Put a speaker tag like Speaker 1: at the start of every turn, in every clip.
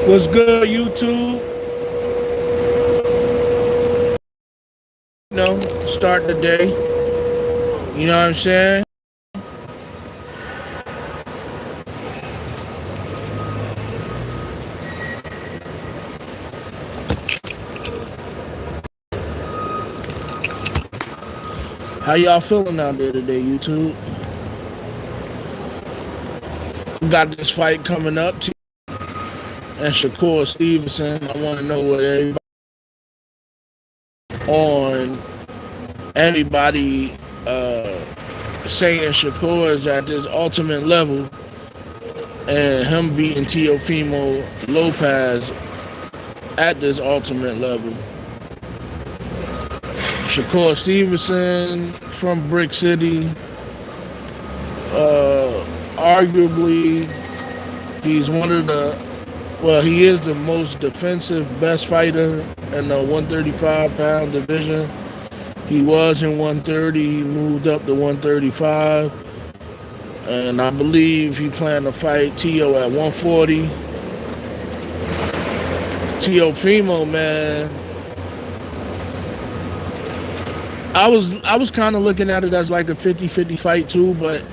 Speaker 1: What's good, YouTube? Start the day. You know what I'm saying? How y'all feeling out there today, YouTube? We got this fight coming up, and Shakur Stevenson. I want to know what everybody saying Shakur is at this ultimate level, and him beating Teofimo Lopez at this ultimate level. Shakur Stevenson from Brick City. Arguably, he's he is the most defensive best fighter in the 135-pound division. He was in 130, he moved up to 135. And I believe he planned to fight Tio at 140. Teofimo, man. I was kind of looking at it as like a 50-50 fight too, but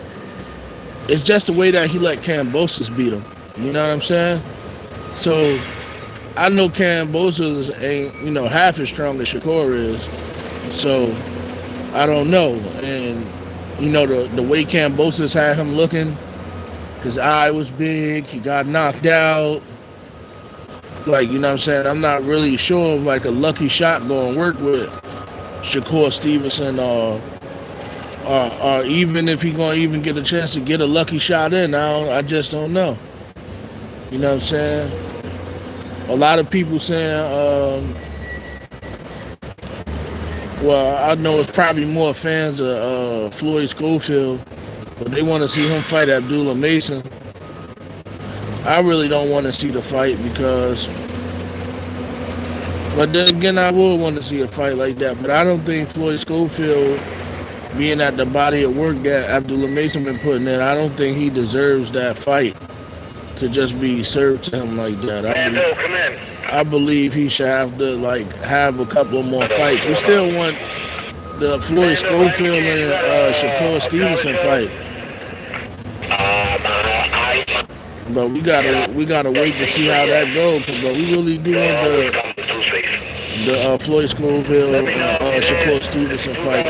Speaker 1: it's just the way that he let Kambosos beat him. You know what I'm saying? So I know Kambosos ain't, half as strong as Shakur is. So I don't know. And the way Kambosos had him looking, his eye was big, he got knocked out. Like, you know what I'm saying? I'm not really sure if like a lucky shot going to work with Shakur Stevenson, or even if he gonna even get a chance to get a lucky shot in. I just don't know. You know what I'm saying? A lot of people saying, well, I know it's probably more fans of Floyd Schofield, but they want to see him fight Abdullah Mason. I really don't want to see the fight but then again, I would want to see a fight like that. But I don't think Floyd Schofield, being at the body of work that Abdullah Mason been putting in, I don't think he deserves that fight to just be served to him like that. I believe he should have to have a couple more fights. We still want the Floyd Schofield and Shakur Stevenson fight, but we gotta wait to see how that goes. But we really do want the Floyd Schofield and Shakur Stevenson fight.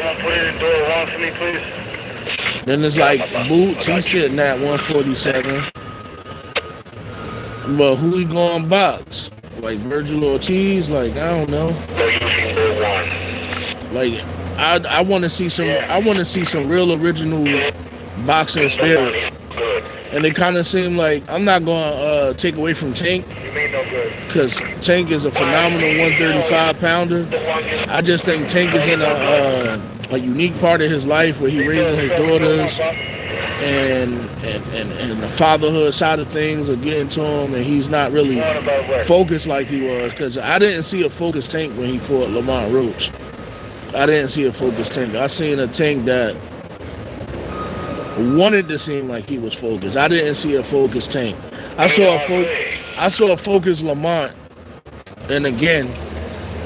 Speaker 1: Then it's like Boots, he's sitting at 147. But who he going box? Like Virgil Ortiz? Like, I don't know. Like, I want to see some real original boxing spirit. And it kind of seemed like, I'm not going to take away from Tank, because Tank is a phenomenal 135-pounder. I just think Tank is in a unique part of his life where he raising his daughters, and the fatherhood side of things are getting to him, and he's not really focused like he was. Because I didn't see a focused Tank when he fought Lamont Roach. I didn't see a focused Tank. I seen a Tank that wanted to seem like he was focused. I didn't see a focused Tank. I saw a focused Lamont. And again,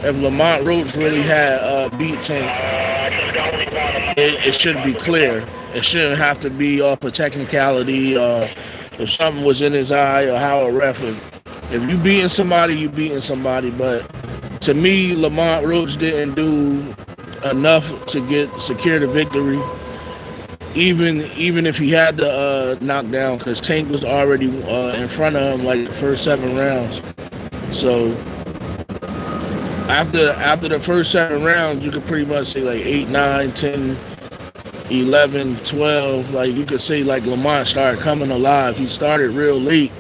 Speaker 1: if Lamont Roach really had beat Tank, it should be clear. It shouldn't have to be off a technicality, or if something was in his eye, or how a ref. If you beating somebody, you beating somebody. But to me, Lamont Roach didn't do enough to secure the victory. Even if he had the knockdown, because Tank was already in front of him like the first 7 rounds. So after the first 7 rounds, you could pretty much say like 8, 9, 10, 11, 12. Like, you could say like Lamont started coming alive. He started real late,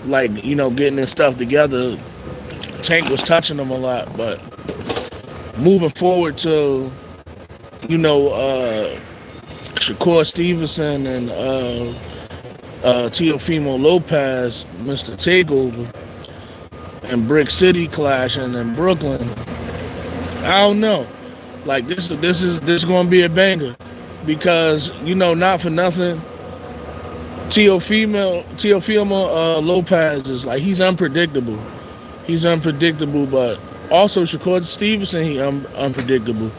Speaker 1: like, getting his stuff together. Tank was touching him a lot, but moving forward to Shakur Stevenson and Teofimo Lopez, Mr. Takeover, and Brick City clashing in Brooklyn. I don't know. Like, this is going to be a banger, because not for nothing, Teofimo Lopez is like he's unpredictable. He's unpredictable, but also Shakur Stevenson he unpredictable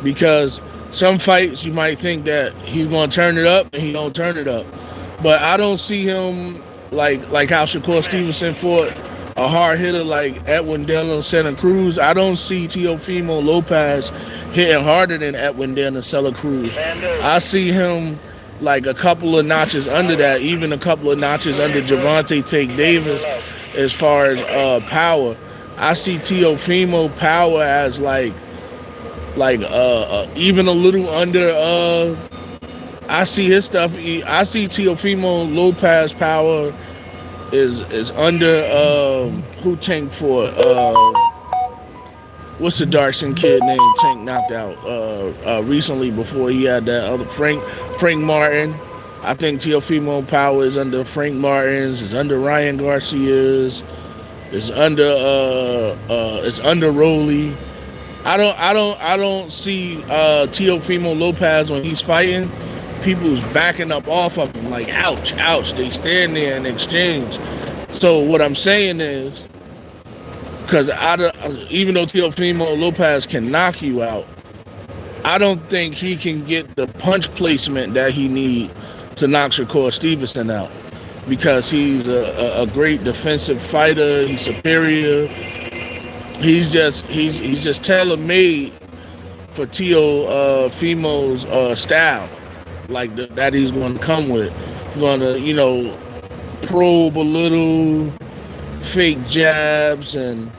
Speaker 1: because some fights you might think that he's gonna turn it up and he don't turn it up, but I don't see him like how Shakur Stevenson fought a hard hitter like Edwin Dillon Santa Cruz. I don't see Teofimo Lopez hitting harder than Edwin Dillon Santa Cruz. I see him like a couple of notches under that, even a couple of notches under Javante Tank Davis as far as power. I see Teofimo power as even a little under I see his stuff. I see Teofimo Lopez power is under who Tank for what's the Darson kid name Tank knocked out recently before he had that other Frank Martin. I think Teofimo power is under Frank Martin's, is under Ryan Garcia's, is under Rolly. I don't see Teofimo Lopez when he's fighting. People's backing up off of him like ouch, ouch. They stand there and exchange. So what I'm saying is, because even though Teofimo Lopez can knock you out, I don't think he can get the punch placement that he needs to knock Shakur Stevenson out, because he's a great defensive fighter. He's superior. He's just tailor-made for Teofimo's style, like that he's going to come with. He's going to, probe a little, fake jabs, and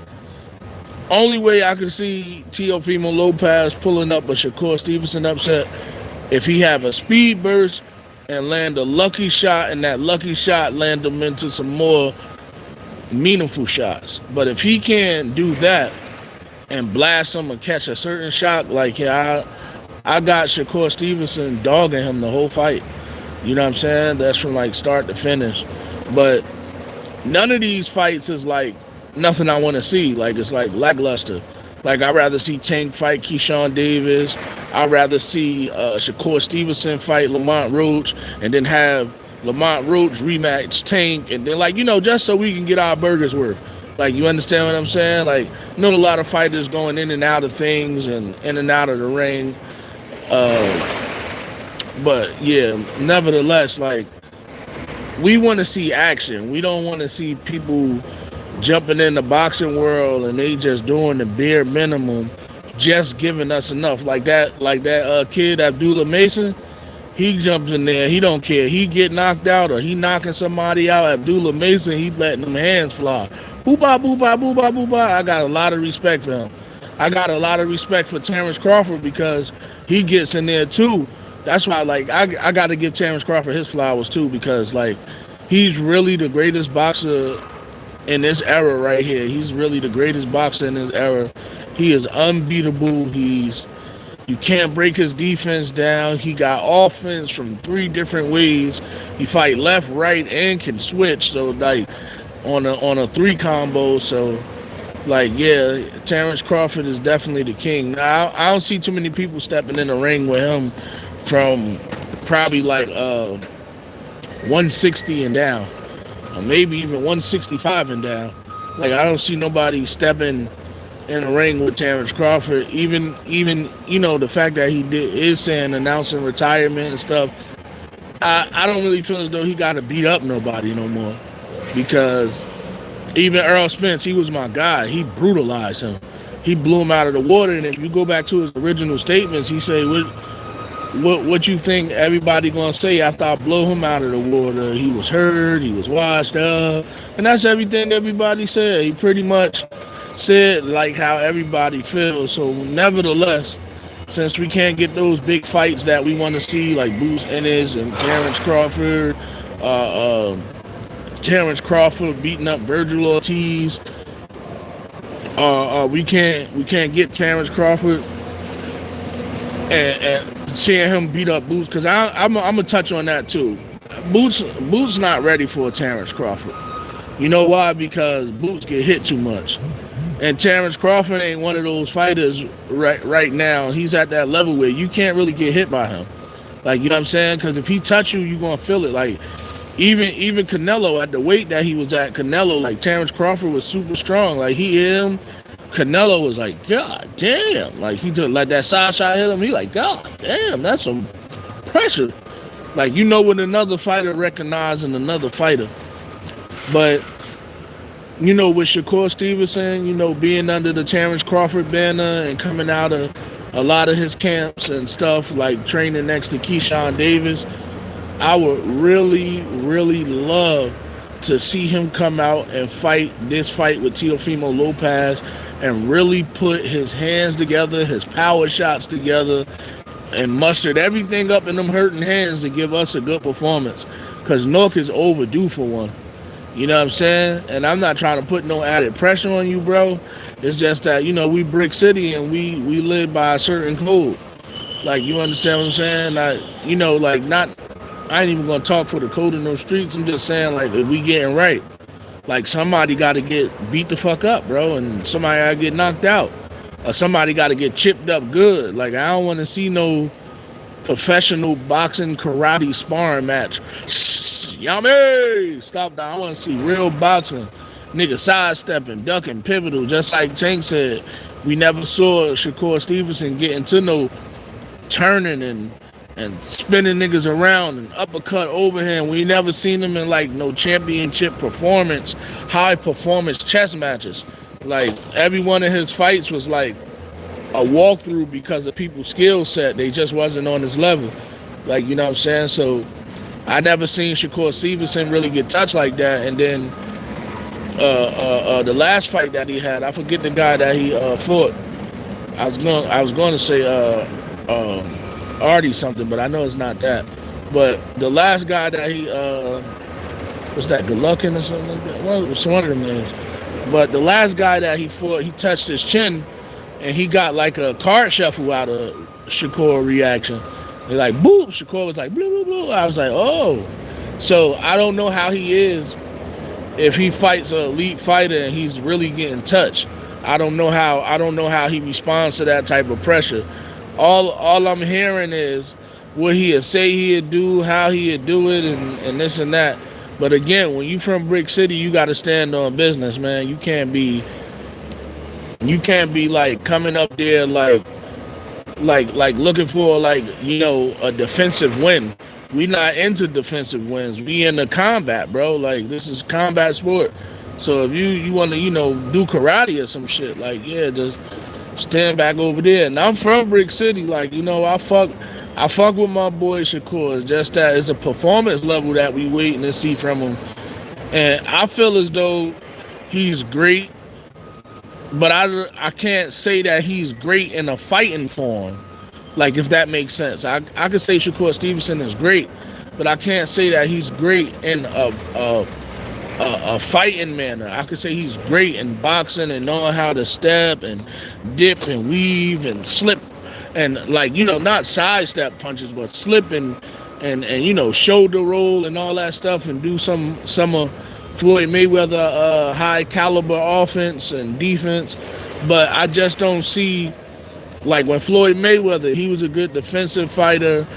Speaker 1: only way I can see Teofimo Lopez pulling up a Shakur Stevenson upset if he have a speed burst and land a lucky shot, and that lucky shot land him into some more meaningful shots. But if he can't do that and blast him or catch a certain shot, like I got Shakur Stevenson dogging him the whole fight. You know what I'm saying? That's from like start to finish. But none of these fights is like nothing I want to see. Like it's like lackluster. Like I'd rather see Tank fight Keyshawn Davis. I'd rather see Shakur Stevenson fight Lamont Roach, and then have Lamont Roach rematch Tank, and then just so we can get our burgers worth. Like, you understand what I'm saying? Like, a lot of fighters going in and out of things and in and out of the ring. But yeah, nevertheless, like, we want to see action. We don't want to see people jumping in the boxing world and they just doing the bare minimum, just giving us enough. Like that kid Abdullah Mason, he jumps in there. He don't care. He get knocked out or he knocking somebody out. Abdullah Mason, he letting them hands fly. Boo-ba, boo-ba, boo-ba, boo-ba. I got a lot of respect for him. I got a lot of respect for Terrence Crawford because he gets in there too. That's why, like, I got to give Terrence Crawford his flowers too, because, like, he's really the greatest boxer in this era right here. He's really the greatest boxer in this era. He is unbeatable. You can't break his defense down. He got offense from 3 different ways. He fight left, right, and can switch. So, like, on a 3 combo. So, like, yeah, Terrence Crawford is definitely the king. Now, I don't see too many people stepping in the ring with him from probably like 160 and down, or maybe even 165 and down. Like, I don't see nobody stepping in the ring with Terrence Crawford. Even the fact that he is saying announcing retirement and stuff. I don't really feel as though he got to beat up nobody no more, because even Earl Spence, he was my guy. He brutalized him. He blew him out of the water. And if you go back to his original statements, he said, what you think everybody gonna say after I blow him out of the water? He was hurt, he was washed up, and that's everything everybody said. He pretty much said like how everybody feels. So nevertheless, since we can't get those big fights that we want to see, like Bruce Ennis and Terrence Crawford, Terrence Crawford beating up Virgil Ortiz, we can't get Terrence Crawford and seeing him beat up Boots, because I'm gonna touch on that too. Boots not ready for Terrence Crawford. You know why? Because Boots get hit too much, and Terrence Crawford ain't one of those fighters right now. He's at that level where you can't really get hit by him. Like, you know what I'm saying? Because if he touch you, you're gonna feel it. Like, Even Canelo at the weight that he was at, Canelo, like Terrence Crawford was super strong. Like he hit him, Canelo was like, God damn. Like he took like that side shot hit him. He like, God damn, that's some pressure. Like when another fighter recognizing another fighter. But with Shakur Stevenson, being under the Terrence Crawford banner and coming out of a lot of his camps and stuff, like training next to Keyshawn Davis, I would really, really love to see him come out and fight this fight with Teofimo Lopez and really put his hands together, his power shots together, and mustered everything up in them hurting hands to give us a good performance. Because Nook is overdue for one. You know what I'm saying? And I'm not trying to put no added pressure on you, bro. It's just that, we Brick City and we live by a certain code. Like, you understand what I'm saying? Like, I ain't even gonna talk for the code in those streets. I'm just saying, like, if we getting right, like somebody gotta get beat the fuck up, bro, and somebody gotta get knocked out. Or somebody gotta get chipped up good. Like, I don't wanna see no professional boxing karate sparring match. Yummy! Stop that. I want to see real boxing. Nigga sidestepping, ducking, pivotal. Just like Tank said, we never saw Shakur Stevenson get into no turning and spinning niggas around and uppercut overhand. We never seen him in like no championship performance, high performance chess matches. Like every one of his fights was like a walkthrough because of people's skill set. They just wasn't on his level. Like, you know what I'm saying? So I never seen Shakur Stevenson really get touched like that. And then the last fight that he had, I forget the guy that he fought. I was going to say Artie something, but I know it's not that. But the last guy that he was that Golovkin or something like that. Well, it was one of them names. But the last guy that he fought, he touched his chin, and he got like a card shuffle out of Shakur reaction. They like, boop, Shakur was like, blue, blue, blue. I was like, oh. So I don't know how he is if he fights an elite fighter and he's really getting touched. I don't know how he responds to that type of pressure. All I'm hearing is what he'd say he'd do, how he'd do it, and this and that. But again, when you from Brick City, you got to stand on business, man. You can't be like coming up there like looking for a defensive win. We not into defensive wins. We in the combat, bro. Like, this is combat sport. So if you want to do karate or some shit, like, yeah, just stand back over there. And I'm from Brick City, like, I fuck with my boy Shakur. It's just that it's a performance level that we waiting to see from him. And I feel as though he's great, but I can't say that he's great in a fighting form. Like, if that makes sense. I could say Shakur Stevenson is great, but I can't say that he's great in a fighting manner. I could say he's great in boxing and knowing how to step and dip and weave and slip and not sidestep punches, but slip and shoulder roll and all that stuff and do some of Floyd Mayweather high caliber offense and defense. But I just don't see, like, when Floyd Mayweather, he was a good defensive fighter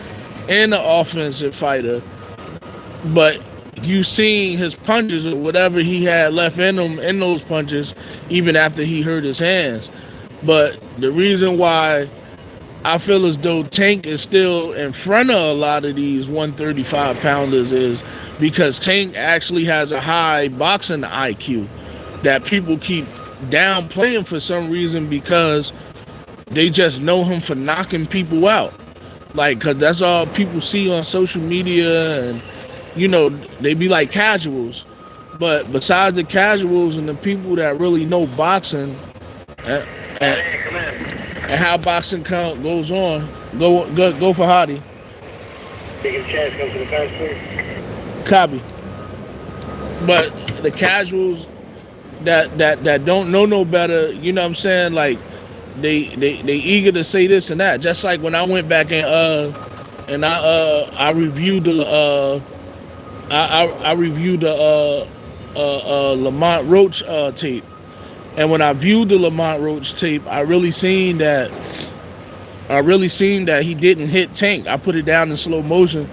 Speaker 1: and an offensive fighter, but you seen his punches or whatever he had left in him in those punches, even after he hurt his hands. But the reason why I feel as though Tank is still in front of a lot of these 135 pounders is because Tank actually has a high boxing IQ that people keep downplaying for some reason, because they just know him for knocking people out. Like, because that's all people see on social media, and they be like casuals. But besides the casuals and the people that really know boxing and how boxing goes on, go for Hadi.
Speaker 2: Taking a chance, come to the fast, please.
Speaker 1: Copy. But the casuals that don't know no better, you know what I'm saying? Like, they eager to say this and that. Just like when I went back and I reviewed the Lamont Roach tape. And when I viewed the Lamont Roach tape, I really seen that he didn't hit Tank. I put it down in slow motion,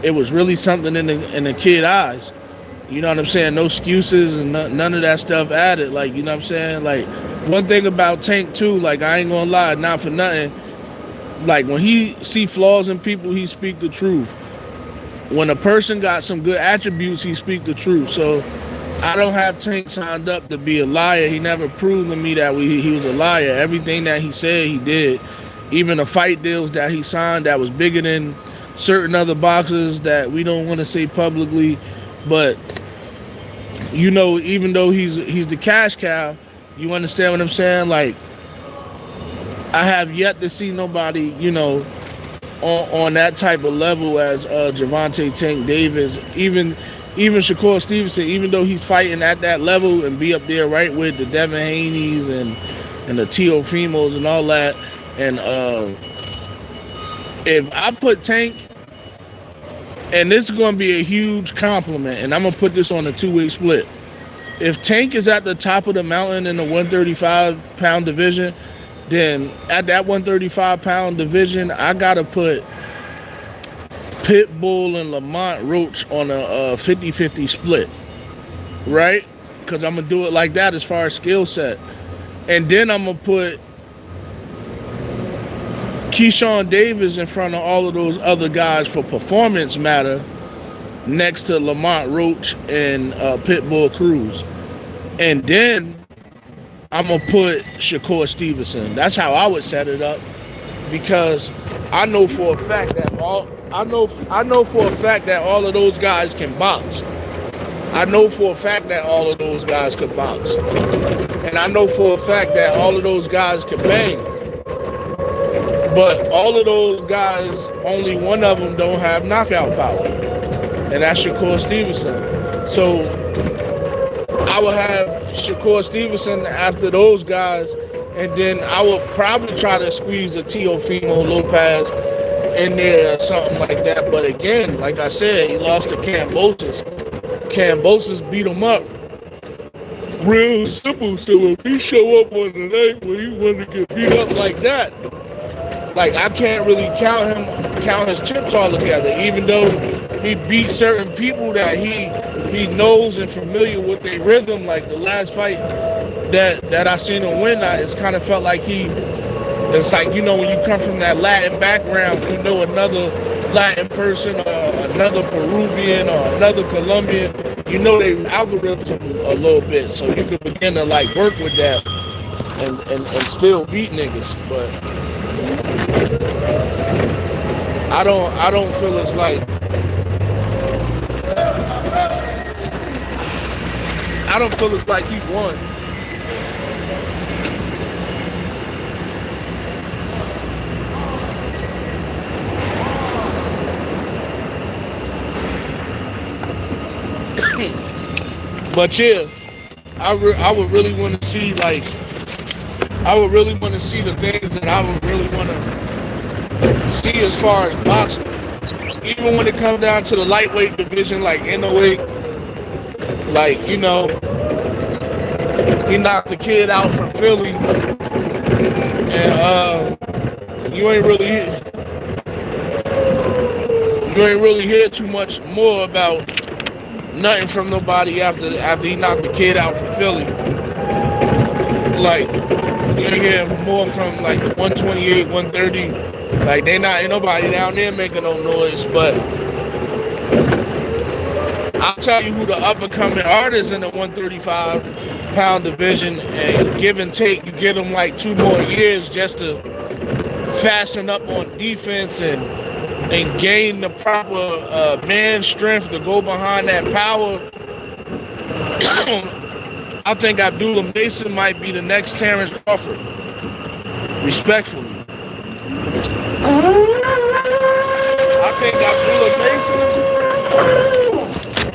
Speaker 1: it was really something in the kid eyes. You know what I'm saying? No excuses and none of that stuff added. Like, you know what I'm saying? Like, one thing about Tank too, like, I ain't gonna lie, not for nothing. Like, when he see flaws in people, he speak the truth. When a person got some good attributes, he speak the truth. So I don't have Tank signed up to be a liar. He never proved to me that he was a liar. Everything that he said, he did. Even the fight deals that he signed that was bigger than certain other boxers that we don't want to say publicly. But, you know, even though he's the cash cow, you understand what I'm saying? Like, I have yet to see nobody, you know, on that type of level as Gervonta Tank Davis. Even Shakur Stevenson, even though he's fighting at that level and be up there right with the Devin Haney's and the Teofimos and all that. And if I put Tank, and this is going to be a huge compliment, and I'm going to put this on a two-way split. If Tank is at the top of the mountain in the 135-pound division, then at that 135-pound division, I got to put Pitbull and Lamont Roach on a 50-50 split, right? Because I'm going to do it like that as far as skill set. And then I'm going to put Keyshawn Davis in front of all of those other guys for performance matter next to Lamont Roach and Pitbull Cruz. And then I'm going to put Shakur Stevenson. That's how I would set it up, because I know for a fact that all of those guys can box. I know for a fact that all of those guys can box. And I know for a fact that all of those guys can bang. But all of those guys, only one of them don't have knockout power. And that's Shakur Stevenson. So I would have Shakur Stevenson after those guys, and then I would probably try to squeeze a Teofimo Lopez in there or something like that. But again, like I said, he lost to Kambosos. Kambosos beat him up real simple. So if he show up on the night where he want to get beat up like that, like, I can't really count his chips all together, even though he beat certain people that he knows and familiar with their rhythm. Like the last fight that I seen him win, it's kind of felt like it's like, you know, when you come from that Latin background, you know another Latin person or another Peruvian or another Colombian, you know their algorithms a little bit, so you can begin to like work with that and still beat niggas. But I don't feel it's like he won. But yeah, I would really want to see the things that I would really want to see as far as boxing. Even when it comes down to the lightweight division, like NOA, like, you know, he knocked the kid out from Philly, and you ain't really hear too much more about nothing from nobody after he knocked the kid out from Philly. Like, you ain't hear more from like the 128, 130. Like, ain't nobody down there making no noise. But I'll tell you who the up-and-coming artists in the 135-pound division, and give and take, you get them like 2 more years just to fasten up on defense and gain the proper man strength to go behind that power. I think Abdullah Mason might be the next Terrence Crawford, respectfully.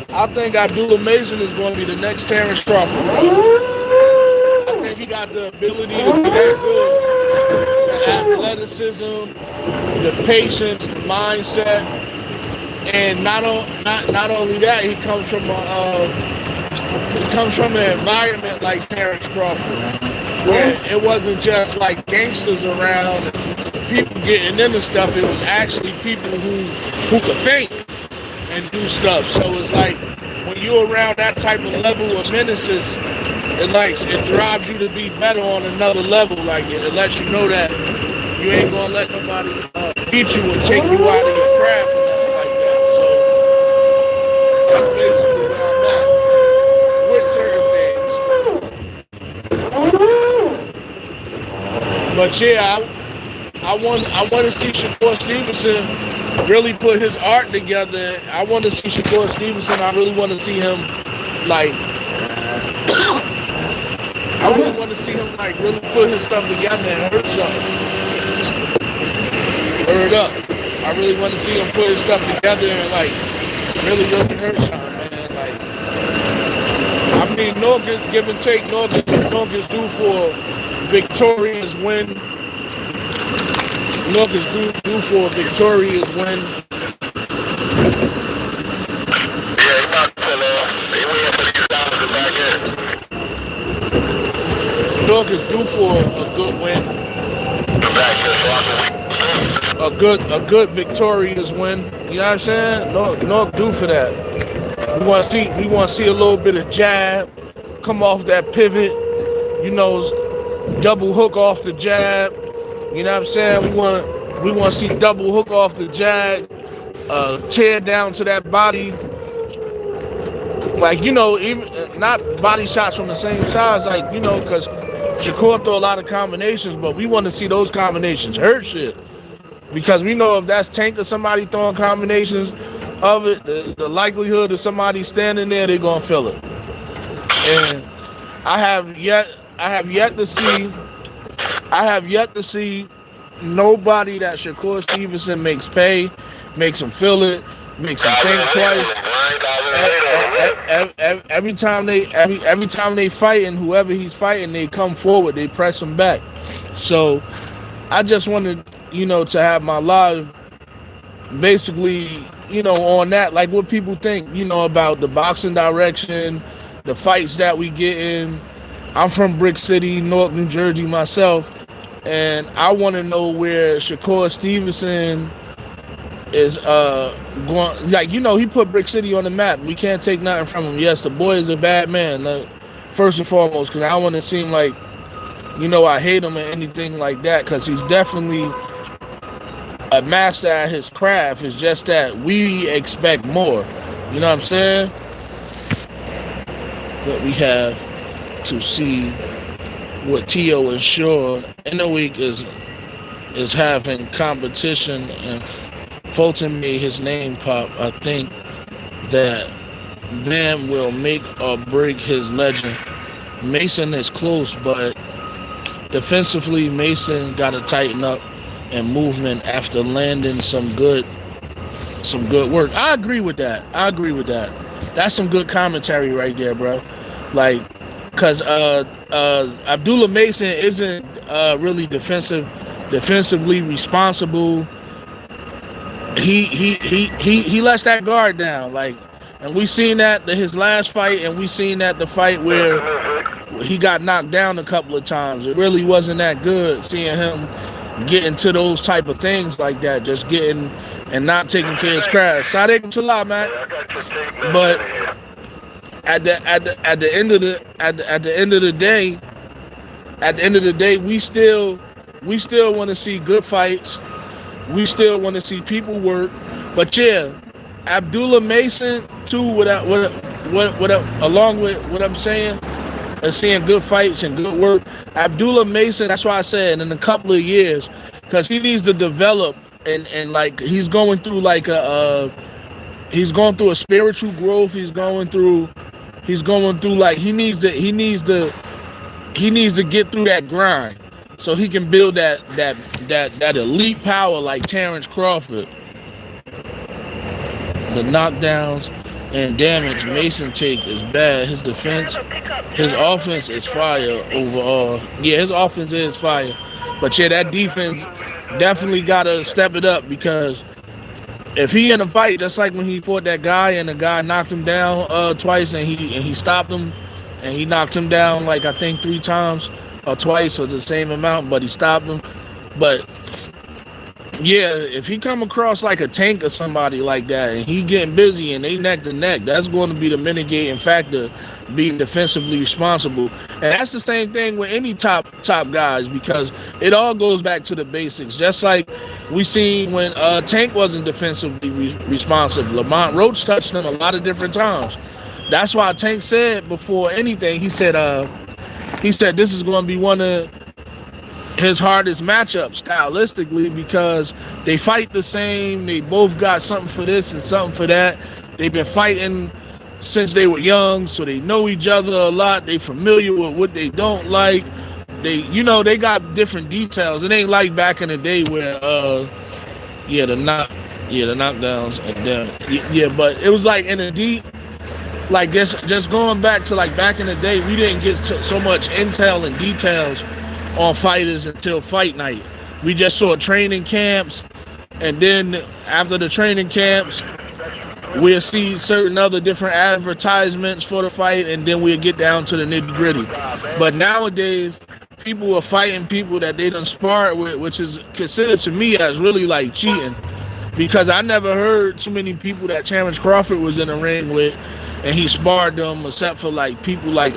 Speaker 1: I think Abdullah Mason is going to be the next Terrence Crawford. I think he got the ability to be that good. The athleticism, the patience, the mindset, and not only that, he comes from an environment like Terrence Crawford, where it wasn't just like gangsters around, people getting into stuff. It was actually people who could think. and do stuff. So it's like when you're around that type of level of menaces, it drives you to be better on another level. Like it lets you know that you ain't gonna let nobody beat you and take you out of your craft and nothing like that. So that's basically where I'm at with certain things. But yeah, I want to see Shakur Stevenson really put his art together. I want to see Shakur Stevenson. I really want to see him like. I really want to see him like really put his stuff together and hurt something. Hurt up. I really want to see him put his stuff together and like really hurt something, man. Like, I mean, Norgis, give and take, Norgis due for a victorious win. Norgis due for a victorious win.
Speaker 3: Yeah, he about to he waiting for these down to the back end.
Speaker 1: Norgis due for a good win.
Speaker 3: The back end,
Speaker 1: A good victorious win. You know what I'm saying? Norg due for that. We want to see a little bit of jab, come off that pivot, you know, double hook off the jab. You know what I'm saying? We want to see double hook off the jab, tear down to that body. Like, you know, even not body shots from the same size, like, you know, because Shakur throw a lot of combinations, but we want to see those combinations hurt shit. Because we know if that's Tank or somebody throwing combinations of it, the likelihood of somebody standing there, they're gonna feel it. And I have yet to see nobody that Shakur Stevenson makes pay, makes him feel it, makes him think twice. Every time they fight, and whoever he's fighting, they come forward, they press him back. So I just wanted, you know, to have my live basically, you know, on that, like what people think, you know, about the boxing direction, the fights that we get in. I'm from Brick City, Newark, New Jersey myself, and I want to know where Shakur Stevenson is going. Like, you know, he put Brick City on the map. We can't take nothing from him. Yes, the boy is a bad man, like, first and foremost, because I want to seem like, you know, I hate him or anything like that, because he's definitely a master at his craft. It's just that we expect more. You know what I'm saying? But we have to see what Tio and Shaw in the week is having competition, and Fulton made his name pop. I think that Bam will make or break his legend. Mason is close, but defensively, Mason got to tighten up and movement after landing some good work. I agree with that. That's some good commentary right there, bro. Like, cause Abdullah Mason isn't really defensively responsible. He lets that guard down, like, and we seen that his last fight, and we seen that the fight where he got knocked down a couple of times. It really wasn't that good seeing him get into those type of things like that, just getting and not taking care of his craft. Sadiq Salah, man. But at the end of the day, we still want to see good fights. We still want to see people work. But yeah, Abdullah Mason too. Along with what I'm saying, and seeing good fights and good work, Abdullah Mason. That's why I said in a couple of years, because he needs to develop and like he's going through like a spiritual growth. He's going through like he needs to get through that grind so he can build that elite power like Terrence Crawford. The knockdowns and damage Mason take is bad. His defense, his offense is fire overall. Yeah, his offense is fire. But yeah, that defense definitely gotta step it up, because if he in a fight, just like when he fought that guy and the guy knocked him down twice, and he stopped him, and he knocked him down like I think 3 times or twice or the same amount, but he stopped him. But Yeah, if he come across like a Tank or somebody like that, and he getting busy and they neck to neck, that's going to be the mitigating factor, being defensively responsible. And that's the same thing with any top guys, because it all goes back to the basics. Just like we seen when Tank wasn't defensively responsive, Lamont Roach touched him a lot of different times. That's why Tank said before anything, he said this is going to be one of his hardest matchup stylistically, because they fight the same. They both got something for this and something for that. They've been fighting since they were young, so they know each other a lot. They familiar with what they don't like. They got different details. It ain't like back in the day where the knockdowns and then but it was like in the deep. Like just going back to like back in the day, we didn't get so much intel and details on fighters until fight night. We just saw training camps, and then after the training camps, we'll see certain other different advertisements for the fight, and then we'll get down to the nitty gritty. But nowadays, people are fighting people that they done sparred with, which is considered to me as really like cheating, because I never heard too many people that Terrence Crawford was in the ring with and he sparred them, except for like people like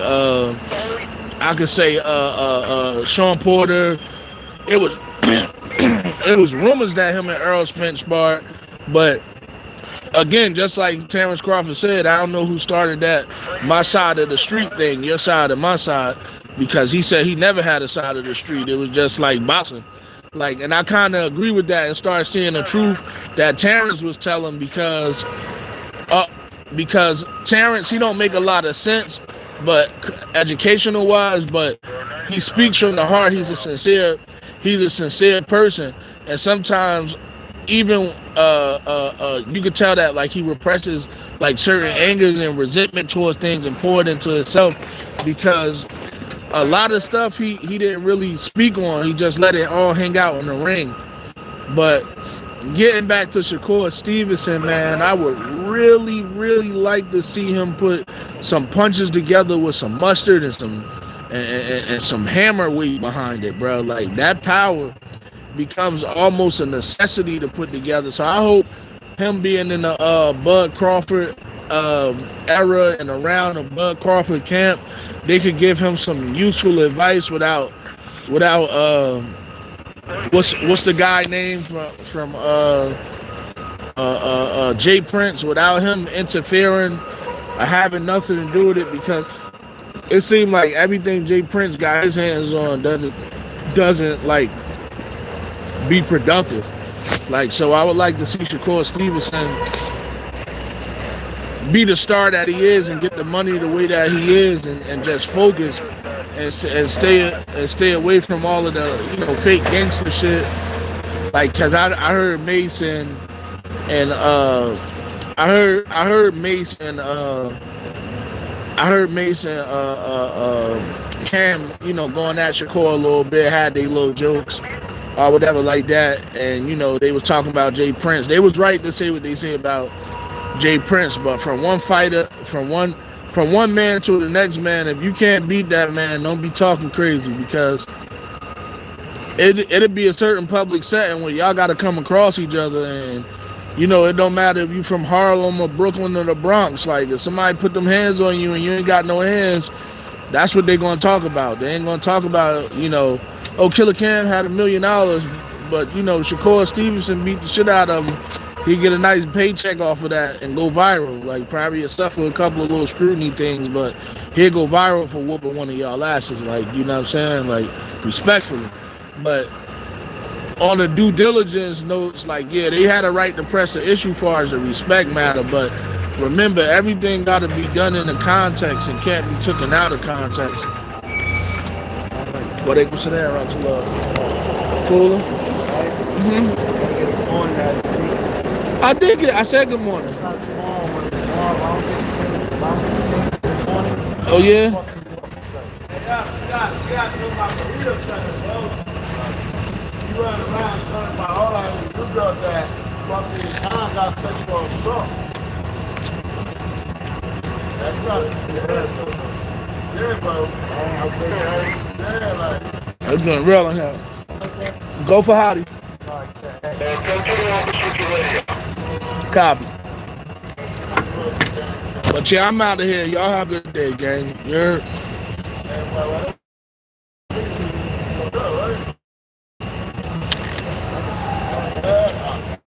Speaker 1: I could say Sean Porter. It was it was rumors that him and Earl Spence sparred, but again, just like Terrence Crawford said, I don't know who started that my side of the street thing, your side and my side, because he said he never had a side of the street. It was just like boxing. Like, and I kind of agree with that and started seeing the truth that Terrence was telling, because Terrence, he don't make a lot of sense, but educational wise, but he speaks from the heart. He's a sincere person, and sometimes even you could tell that like he represses like certain anger and resentment towards things and pour it into himself, because a lot of stuff he didn't really speak on. He just let it all hang out in the ring. But getting back to Shakur Stevenson, man, I would really, really like to see him put some punches together with some mustard and some hammer weight behind it, bro. Like, that power becomes almost a necessity to put together. So I hope him being in the Bud Crawford era and around the Bud Crawford camp, they could give him some useful advice without what's the guy name from Jay Prince, without him interfering or having nothing to do with it, because it seemed like everything Jay Prince got his hands on doesn't like be productive. Like, so I would like to see Shakur Stevenson be the star that he is and get the money the way that he is, and just focus and stay away from all of the fake gangster shit. Like, cause I heard Mason and I heard Mason Cam going at Shakur a little bit, had they little jokes or whatever like that, and they was talking about Jay Prince. They was right to say what they say about Jay Prince, but from one fighter, from one man to the next man, if you can't beat that man, don't be talking crazy, because it'll be a certain public setting where y'all got to come across each other, and it don't matter if you from Harlem or Brooklyn or the Bronx. Like, if somebody put them hands on you and you ain't got no hands, that's what they're gonna talk about. They ain't gonna talk about oh, Killer Cam had $1 million, but Shakur Stevenson beat the shit out of him. He get a nice paycheck off of that and go viral. Like, probably suffer a couple of little scrutiny things, but he'll go viral for whooping one of y'all asses. Like, you know what I'm saying? Like, respectfully. But on the due diligence notes, like, yeah, they had a right to press the issue far as the respect matter, but remember, everything got to be done in the context and can't be taken out of context. But they can sit down right to love. Cooler? I did get it. I said good morning. Oh, yeah?
Speaker 4: You run around talking about all I do about that fucking time got sexual assault. That's right. Yeah, bro. Yeah, like.
Speaker 1: I'm doing real on here. Go for Hadi.
Speaker 3: Come to the office with your radio.
Speaker 1: Copy. But yeah, I'm out of here. Y'all have a good day, gang. You're.
Speaker 4: And,